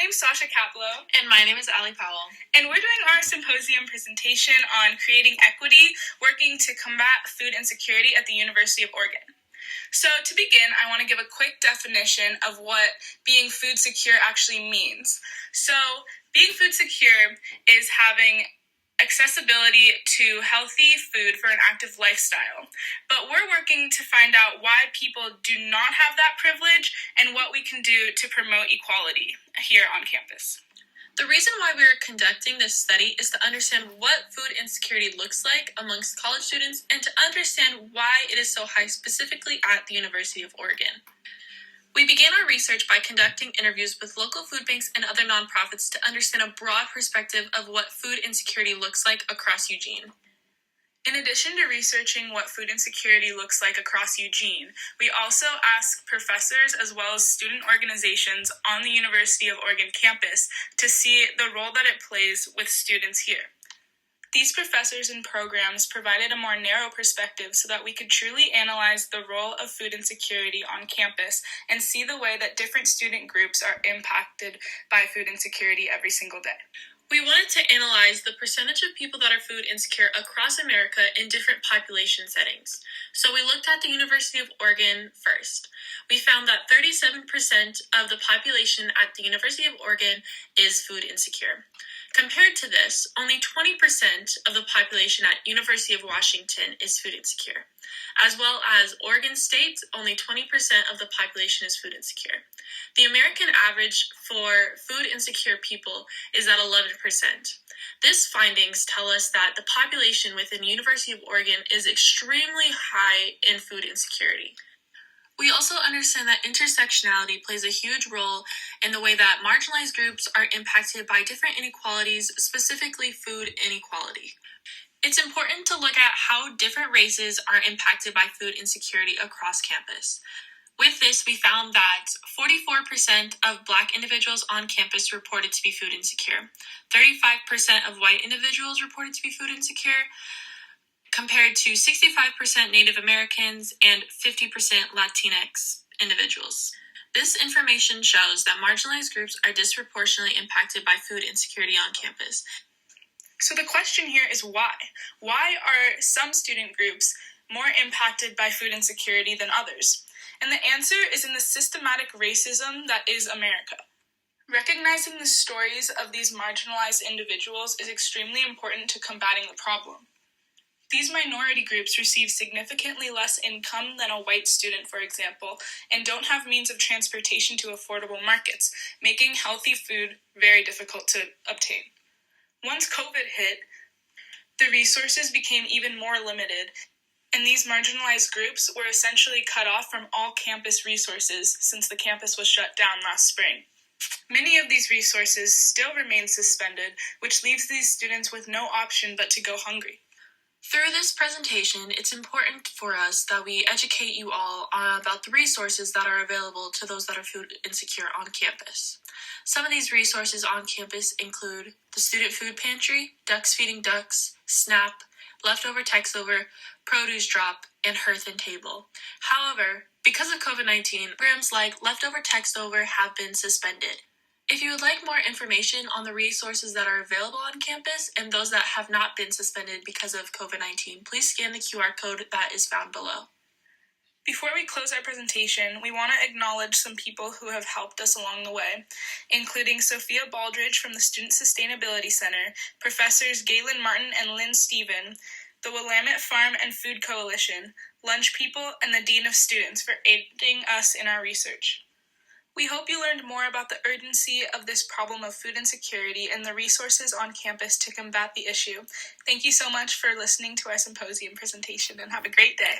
name's Sasha Kaplow. And my name is Alli Powell. And we're doing our symposium presentation on creating equity, working to combat food insecurity at the University of Oregon. So to begin, I want to give a quick definition of what being food secure actually means. So being food secure is having accessibility to healthy food for an active lifestyle. But we're working to find out why people do not have that privilege and what we can do to promote equality here on campus. The reason why we're conducting this study is to understand what food insecurity looks like amongst college students and to understand why it is so high specifically at the University of Oregon. We began our research by conducting interviews with local food banks and other nonprofits to understand a broad perspective of what food insecurity looks like across Eugene. In addition to researching what food insecurity looks like across Eugene, we also asked professors as well as student organizations on the University of Oregon campus to see the role that it plays with students here. These professors and programs provided a more narrow perspective so that we could truly analyze the role of food insecurity on campus and see the way that different student groups are impacted by food insecurity every single day. We wanted to analyze the percentage of people that are food insecure across America in different population settings. So we looked at the University of Oregon first. We found that 37% of the population at the University of Oregon is food insecure. Compared to this, only 20% of the population at University of Washington is food insecure. As well as Oregon State, only 20% of the population is food insecure. The American average for food insecure people is at 11%. These findings tell us that the population within University of Oregon is extremely high in food insecurity. We also understand that intersectionality plays a huge role in the way that marginalized groups are impacted by different inequalities, specifically food inequality. It's important to look at how different races are impacted by food insecurity across campus. With this, we found that 44% of Black individuals on campus reported to be food insecure. 35% of white individuals reported to be food insecure, compared to 65% Native Americans and 50% Latinx individuals. This information shows that marginalized groups are disproportionately impacted by food insecurity on campus. So the question here is why? Why are some student groups more impacted by food insecurity than others? And the answer is in the systematic racism that is America. Recognizing the stories of these marginalized individuals is extremely important to combating the problem. These minority groups receive significantly less income than a white student, for example, and don't have means of transportation to affordable markets, making healthy food very difficult to obtain. Once COVID hit, the resources became even more limited, and these marginalized groups were essentially cut off from all campus resources since the campus was shut down last spring. Many of these resources still remain suspended, which leaves these students with no option but to go hungry. Through this presentation, it's important for us that we educate you all about the resources that are available to those that are food insecure on campus. Some of these resources on campus include the Student Food Pantry, Ducks Feeding Ducks, SNAP, Leftover Textover, Produce Drop, and Hearth and Table. However, because of COVID-19, programs like Leftover Textover have been suspended. If you would like more information on the resources that are available on campus and those that have not been suspended because of COVID-19, please scan the QR code that is found below. Before we close our presentation, we want to acknowledge some people who have helped us along the way, including Sophia Baldridge from the Student Sustainability Center, Professors Galen Martin and Lynn Stephen, the Willamette Farm and Food Coalition, Lunch People, and the Dean of Students for aiding us in our research. We hope you learned more about the urgency of this problem of food insecurity and the resources on campus to combat the issue. Thank you so much for listening to our symposium presentation and have a great day.